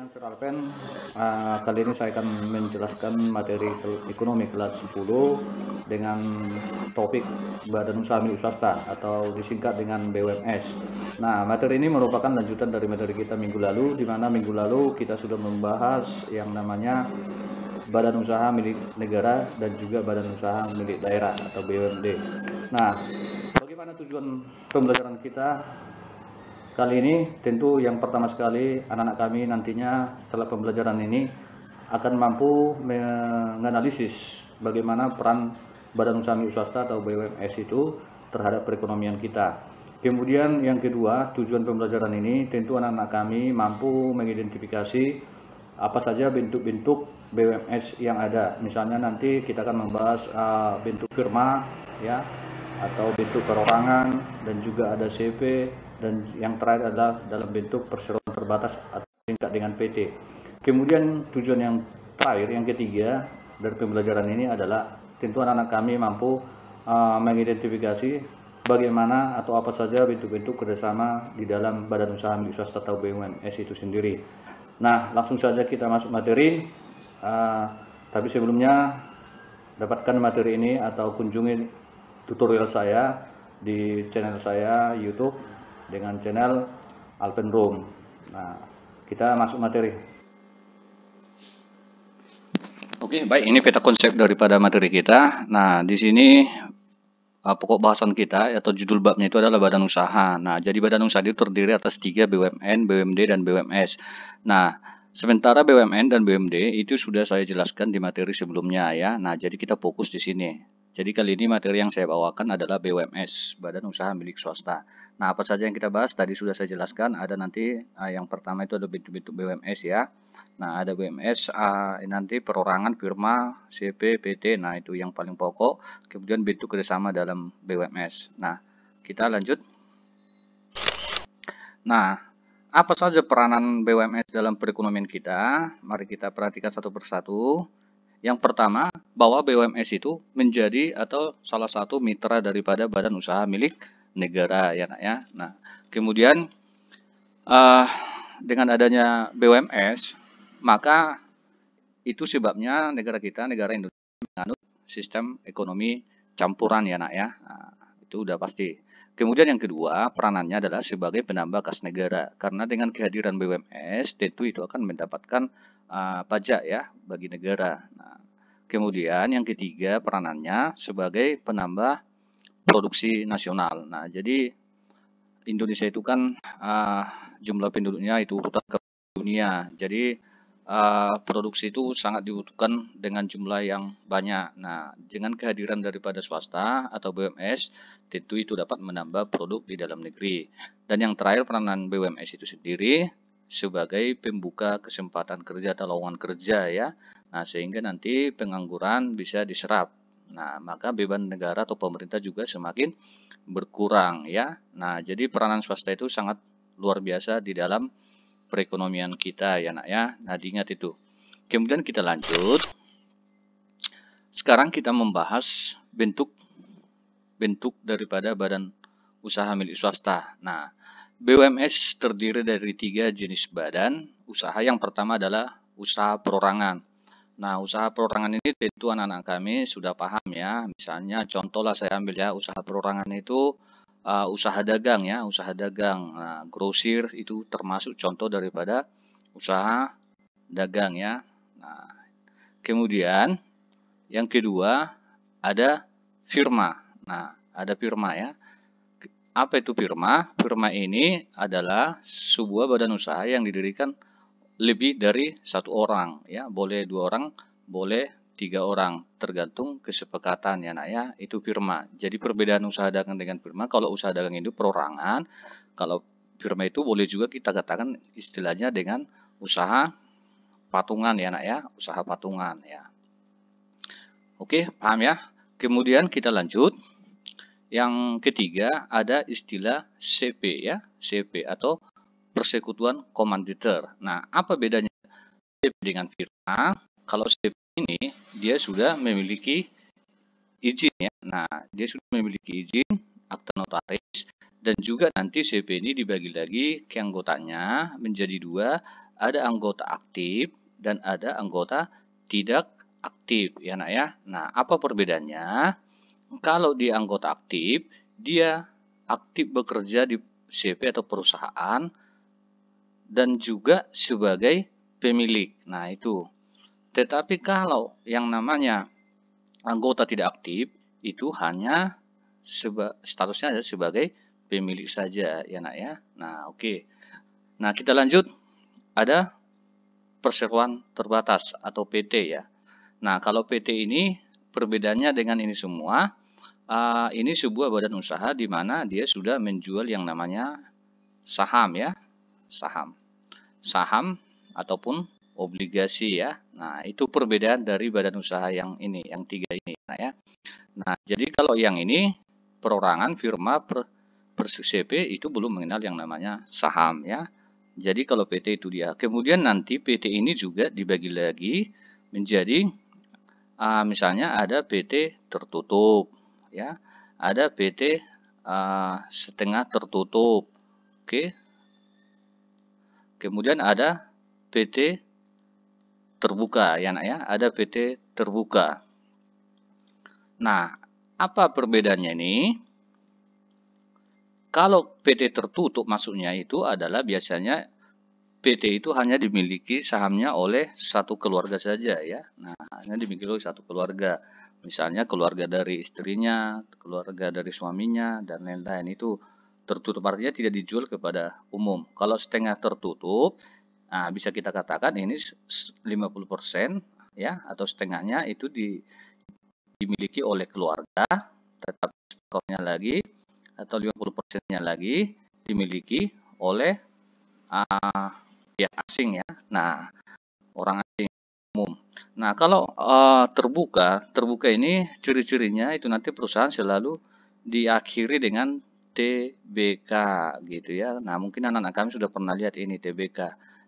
dengan Sir Alpen. Kali ini saya akan menjelaskan materi ekonomi kelas 10 dengan topik Badan Usaha Milik Swasta atau disingkat dengan BUMS. Nah, materi ini merupakan lanjutan dari materi kita minggu lalu, di mana minggu lalu kita sudah membahas yang namanya Badan Usaha Milik Negara dan juga Badan Usaha Milik Daerah atau BUMD. Nah, bagaimana tujuan pembelajaran kita kali ini? Tentu yang pertama sekali anak-anak kami nantinya setelah pembelajaran ini akan mampu menganalisis bagaimana peran Badan Usaha Milik Swasta atau BUMS itu terhadap perekonomian kita. Kemudian yang kedua, tujuan pembelajaran ini tentu anak-anak kami mampu mengidentifikasi apa saja bentuk-bentuk BUMS yang ada. Misalnya nanti kita akan membahas bentuk firma ya, atau bentuk perorangan, dan juga ada CP, dan yang terakhir adalah dalam bentuk perseroan terbatas atau tingkat dengan PT. Kemudian tujuan yang terakhir, yang ketiga dari pembelajaran ini adalah tentu anak-anak kami mampu mengidentifikasi bagaimana atau apa saja bentuk-bentuk kerjasama di dalam Badan Usaha Milik Swasta atau BUMS itu sendiri. Nah, langsung saja kita masuk materi. Tapi sebelumnya, dapatkan materi ini atau kunjungi tutorial saya di channel saya YouTube dengan channel Alpen Room. Nah, kita masuk materi. Oke, baik, ini peta konsep daripada materi kita. Nah, di sini pokok bahasan kita atau judul babnya itu adalah badan usaha. Nah, jadi badan usaha itu terdiri atas 3, BUMN, BUMD, dan BUMS. Nah, sementara BUMN dan BUMD itu sudah saya jelaskan di materi sebelumnya ya. Nah, jadi kita fokus di sini. Jadi kali ini materi yang saya bawakan adalah BUMS, Badan Usaha Milik Swasta. Nah, apa saja yang kita bahas tadi sudah saya jelaskan. Ada nanti yang pertama itu ada bentuk-bentuk BUMS ya. Nah, ada BUMS nanti perorangan, firma, CP, PT. Nah, itu yang paling pokok. Kemudian bentuk kerjasama dalam BUMS. Nah, kita lanjut. Nah, apa saja peranan BUMS dalam perekonomian kita? Mari kita perhatikan satu persatu. Yang pertama, bahwa BUMS itu menjadi atau salah satu mitra daripada badan usaha milik negara ya nak ya. Nah, kemudian dengan adanya BUMS, maka itu sebabnya negara kita, negara Indonesia, menganut sistem ekonomi campuran ya nak ya. Nah, itu udah pasti. Kemudian yang kedua, peranannya adalah sebagai penambah kas negara. Karena dengan kehadiran BUMS, tentu itu akan mendapatkan pajak ya bagi negara. Nah, kemudian yang ketiga, peranannya sebagai penambah produksi nasional. Nah, jadi Indonesia itu kan jumlah penduduknya itu urutan ke dunia. Jadi produksi itu sangat dibutuhkan dengan jumlah yang banyak. Nah, dengan kehadiran daripada swasta atau BUMS, tentu itu dapat menambah produk di dalam negeri. Dan yang terakhir, peranan BUMS itu sendiri sebagai pembuka kesempatan kerja atau lowongan kerja ya. Nah, sehingga nanti pengangguran bisa diserap. Nah, maka beban negara atau pemerintah juga semakin berkurang ya. Nah, jadi peranan swasta itu sangat luar biasa di dalam perekonomian kita ya nak ya. Nah, diingat itu. Kemudian kita lanjut. Sekarang kita membahas bentuk daripada badan usaha milik swasta. Nah, BUMS terdiri dari 3 jenis badan usaha. Yang pertama adalah usaha perorangan. Nah, usaha perorangan ini tentu anak-anak kami sudah paham ya. Misalnya contohlah saya ambil ya, usaha perorangan itu usaha dagang ya, usaha dagang. Nah, grosir itu termasuk contoh daripada usaha dagang ya. Nah, kemudian yang kedua ada firma. Nah, ada firma ya. Apa itu firma? Firma ini adalah sebuah badan usaha yang didirikan lebih dari 1 orang ya, boleh 2 orang, boleh 3 orang, tergantung kesepakatan ya nak ya. Itu firma. Jadi perbedaan usaha dagang dengan firma, kalau usaha dagang itu perorangan, kalau firma itu boleh juga kita katakan istilahnya dengan usaha patungan ya nak ya, usaha patungan ya. Oke, paham ya? Kemudian kita lanjut. Yang ketiga ada istilah CP ya, CP atau persekutuan komanditer. Nah, apa bedanya CP dengan firma? Kalau CP ini dia sudah memiliki izin ya. Nah, dia sudah memiliki izin, akta notaris, dan juga nanti CP ini dibagi lagi ke anggotanya menjadi 2, ada anggota aktif dan ada anggota tidak aktif ya nak ya. Nah, apa perbedaannya? Kalau di anggota aktif, dia aktif bekerja di CV atau perusahaan dan juga sebagai pemilik. Nah, itu. Tetapi kalau yang namanya anggota tidak aktif itu hanya statusnya adalah sebagai pemilik saja ya nak ya. Nah, oke. Nah, kita lanjut. Ada perseroan terbatas atau PT ya. Nah, kalau PT ini perbedaannya dengan ini semua, ini sebuah badan usaha di mana dia sudah menjual yang namanya saham ya, saham ataupun obligasi ya. Nah, itu perbedaan dari badan usaha yang ini, yang tiga ini nah ya. Nah, jadi kalau yang ini perorangan firma per CP itu belum mengenal yang namanya saham ya. Jadi kalau PT itu dia. Kemudian nanti PT ini juga dibagi lagi menjadi misalnya ada PT tertutup ya, ada PT setengah tertutup. Oke. Kemudian ada PT terbuka ya nak ya, ada PT terbuka. Nah, apa perbedaannya ini? Kalau PT tertutup maksudnya itu adalah biasanya PT itu hanya dimiliki sahamnya oleh satu keluarga saja ya. Nah, hanya dimiliki oleh satu keluarga. Misalnya keluarga dari istrinya, keluarga dari suaminya, dan lain-lain itu tertutup artinya tidak dijual kepada umum. Kalau setengah tertutup, nah bisa kita katakan ini 50% ya, atau setengahnya itu dimiliki oleh keluarga, tetap separuhnya lagi atau 50%-nya lagi dimiliki oleh pihak asing ya. Nah, orang asing umum. Nah, kalau terbuka ini ciri-cirinya itu nanti perusahaan selalu diakhiri dengan TBK gitu ya. Nah, mungkin anak-anak kami sudah pernah lihat ini TBK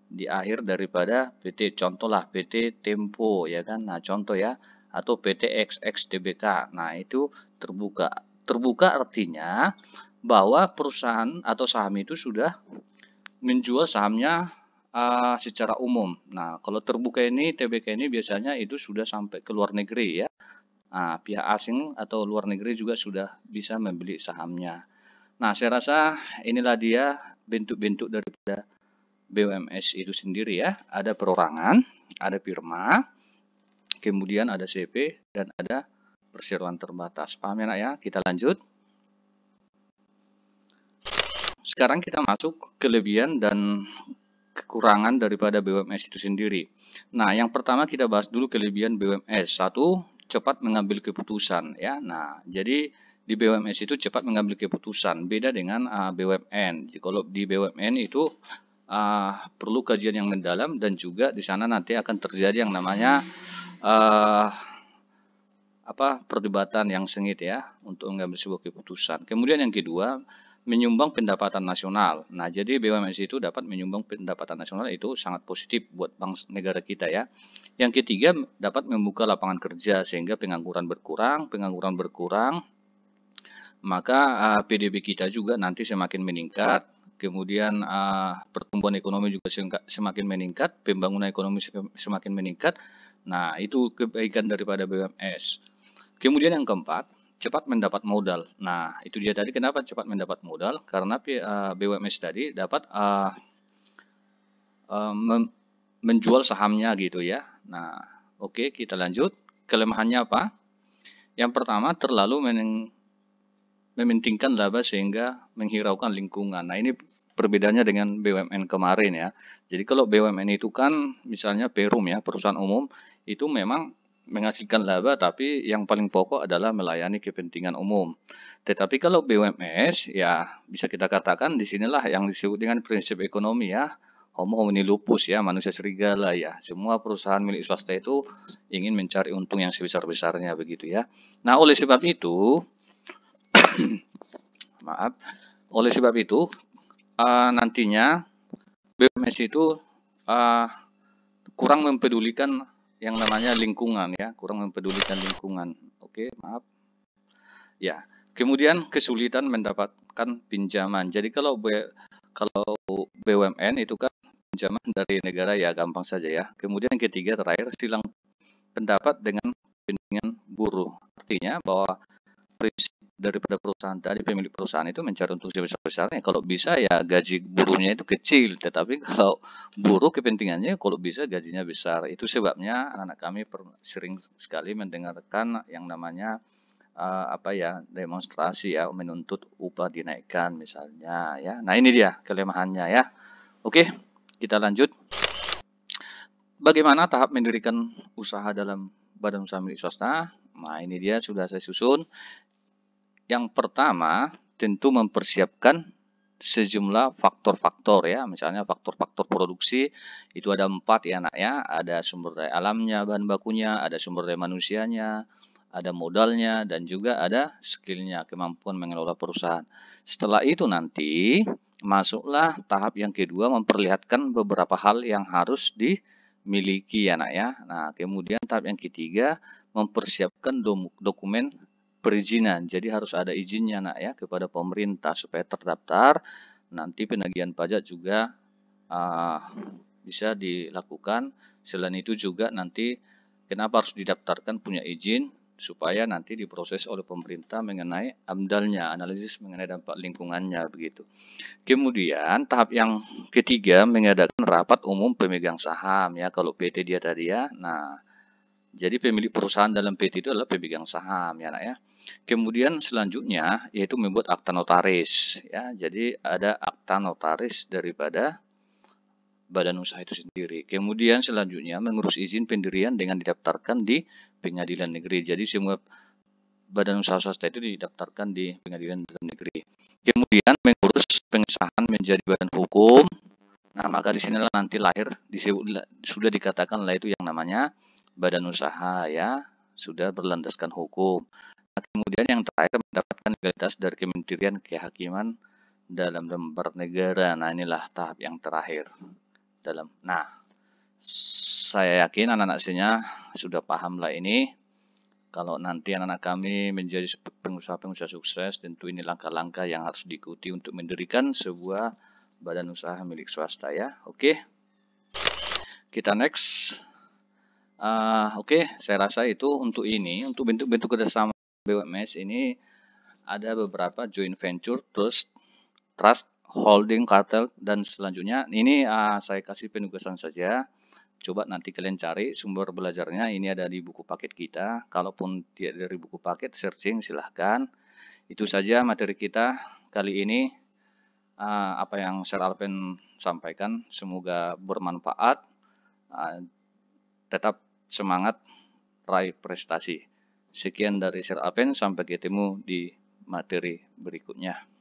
di akhir daripada PT. Contoh lah PT Tempo ya kan. Nah, contoh ya, atau PT XX TBK. Nah, itu terbuka. Terbuka artinya bahwa perusahaan atau saham itu sudah menjual sahamnya secara umum. Nah, kalau terbuka ini, TBK ini biasanya itu sudah sampai ke luar negeri ya. Nah, pihak asing atau luar negeri juga sudah bisa membeli sahamnya. Nah, saya rasa inilah dia bentuk-bentuk daripada BUMS itu sendiri ya. Ada perorangan, ada firma, kemudian ada CP, dan ada perseroan terbatas. Paham ya nak ya? Kita lanjut. Sekarang kita masuk kelebihan dan kekurangan daripada BUMS itu sendiri. Nah, yang pertama kita bahas dulu kelebihan BUMS. Satu, cepat mengambil keputusan ya. Nah, jadi di BUMS itu cepat mengambil keputusan, beda dengan BUMN. Kalau di BUMN itu perlu kajian yang mendalam dan juga di sana nanti akan terjadi yang namanya perdebatan yang sengit ya untuk mengambil sebuah keputusan. Kemudian yang kedua, menyumbang pendapatan nasional. Nah, jadi BUMS itu dapat menyumbang pendapatan nasional, itu sangat positif buat bangsa negara kita ya. Yang ketiga, dapat membuka lapangan kerja sehingga pengangguran berkurang, maka PDB kita juga nanti semakin meningkat. Kemudian pertumbuhan ekonomi juga semakin meningkat, pembangunan ekonomi semakin meningkat. Nah, itu kebaikan daripada BUMS. Kemudian yang keempat, cepat mendapat modal. Nah, itu dia tadi kenapa cepat mendapat modal, karena BUMS tadi dapat menjual sahamnya gitu ya. Nah, oke, kita lanjut. Kelemahannya apa? Yang pertama, terlalu mementingkan laba sehingga menghiraukan lingkungan. Nah, ini perbedaannya dengan BUMN kemarin ya. Jadi kalau BUMN itu kan misalnya Perum ya, perusahaan umum, itu memang menghasilkan laba, tapi yang paling pokok adalah melayani kepentingan umum. Tetapi kalau BUMS ya bisa kita katakan disinilah yang disebut dengan prinsip ekonomi ya, homo homini lupus ya, manusia serigala ya. Semua perusahaan milik swasta itu ingin mencari untung yang sebesar-besarnya begitu ya. Nah, oleh sebab itu nantinya BUMS itu kurang mempedulikan yang namanya lingkungan ya, kurang mempedulikan lingkungan. Oke, maaf. Ya, kemudian kesulitan mendapatkan pinjaman. Jadi kalau BUMN itu kan ancaman dari negara ya gampang saja ya. Kemudian yang ketiga terakhir, silang pendapat dengan kepentingan buruh. Artinya bahwa prinsip daripada perusahaan tadi, pemilik perusahaan itu mencari untung sebesar-besarnya. Kalau bisa ya gaji buruhnya itu kecil, tetapi kalau buruh kepentingannya kalau bisa gajinya besar. Itu sebabnya anak-anak kami sering sekali mendengarkan yang namanya demonstrasi ya, menuntut upah dinaikkan misalnya ya. Nah, ini dia kelemahannya ya. Oke, kita lanjut. Bagaimana tahap mendirikan usaha dalam badan usaha milik swasta? Nah, ini dia sudah saya susun. Yang pertama, tentu mempersiapkan sejumlah faktor-faktor ya. Misalnya faktor-faktor produksi itu ada 4 ya nak ya. Ada sumber daya alamnya, bahan bakunya, ada sumber daya manusianya, ada modalnya, dan juga ada skillnya, kemampuan mengelola perusahaan. Setelah itu nanti masuklah tahap yang kedua, memperlihatkan beberapa hal yang harus dimiliki ya nak ya. Nah, kemudian tahap yang ketiga, mempersiapkan dokumen perizinan. Jadi harus ada izinnya nak ya kepada pemerintah supaya terdaftar. Nanti penagihan pajak juga bisa dilakukan. Selain itu juga nanti kenapa harus didaftarkan punya izin supaya nanti diproses oleh pemerintah mengenai AMDAL-nya, analisis mengenai dampak lingkungannya begitu. Kemudian tahap yang ketiga, mengadakan rapat umum pemegang saham ya, kalau PT dia tadi ya. Nah, jadi pemilik perusahaan dalam PT itu adalah pemegang saham ya nak ya. Kemudian selanjutnya yaitu membuat akta notaris ya. Jadi ada akta notaris daripada badan usaha itu sendiri. Kemudian selanjutnya mengurus izin pendirian dengan didaftarkan di pengadilan negeri. Jadi semua badan usaha swasta itu didaftarkan di pengadilan negeri. Kemudian mengurus pengesahan menjadi badan hukum. Nah, maka di sinilah nanti lahir sudah dikatakan lah itu yang namanya badan usaha ya, sudah berlandaskan hukum. Nah, kemudian yang terakhir mendapatkan legalitas dari Kementerian Kehakiman dalam lembar negara. Nah, inilah tahap yang terakhir Nah, saya yakin anak-anak sudah paham lah ini. Kalau nanti anak-anak kami menjadi pengusaha-pengusaha sukses, tentu ini langkah-langkah yang harus diikuti untuk mendirikan sebuah badan usaha milik swasta ya. Oke, kita next. Oke, saya rasa itu untuk ini, untuk bentuk-bentuk kerjasama BUMS ini ada beberapa joint venture, trust, holding, kartel, dan selanjutnya. Ini saya kasih penugasan saja. Coba nanti kalian cari sumber belajarnya, ini ada di buku paket kita. Kalaupun tidak dari buku paket, searching silahkan. Itu saja materi kita kali ini. Apa yang Sir Alpen sampaikan, semoga bermanfaat. Tetap semangat raih prestasi. Sekian dari Sir Alpen, sampai ketemu di materi berikutnya.